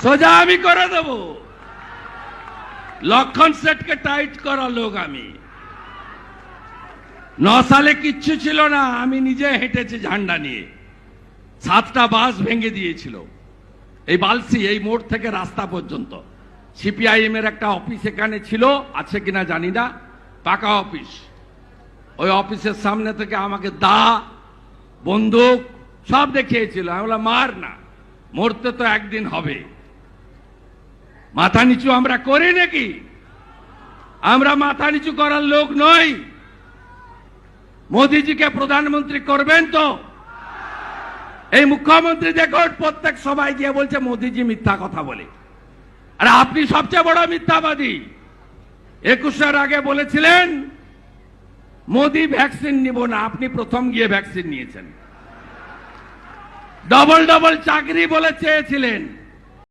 সোজা আমি করে দেব। লক্ষণ সেটকে টাইট করা লোক আমি। 9 সালে কিচ্ছু ছিল না, আমি নিজে হেঁটেছি ঝান্ডা নিয়ে। 7টা বাস ভেঙে দিয়েছিল এই বালসি, এই মোড় থেকে রাস্তা পর্যন্ত। সিপিআইএম এর একটা অফিস এখানে ছিল, আছে কিনা জানি না, পাকা অফিস। ওই অফিসের সামনে থেকে আমাকে দা, বন্দুক সব দেখিয়েছিল। আমি বললাম মার না, মরতে তো একদিন হবে। মাথা নিচু আমরা করি নাকি? আমরা মাথা নিচু করার লোক নই। মোদিজিকে প্রধানমন্ত্রী করবেন তো? এই মুখ্যমন্ত্রী দেখুন প্রত্যেক সবাই গিয়ে বলছে মোদিজি মিথ্যা কথা বলে। আর আপনি সবচেয়ে বড় মিথ্যাবাদী। 21-এর আগে বলেছিলেন মোদি ভ্যাকসিন নিব না, আপনি প্রথম গিয়ে ভ্যাকসিন নিয়েছেন। ডবল ডবল চাকরি বলে চেয়েছিলেন,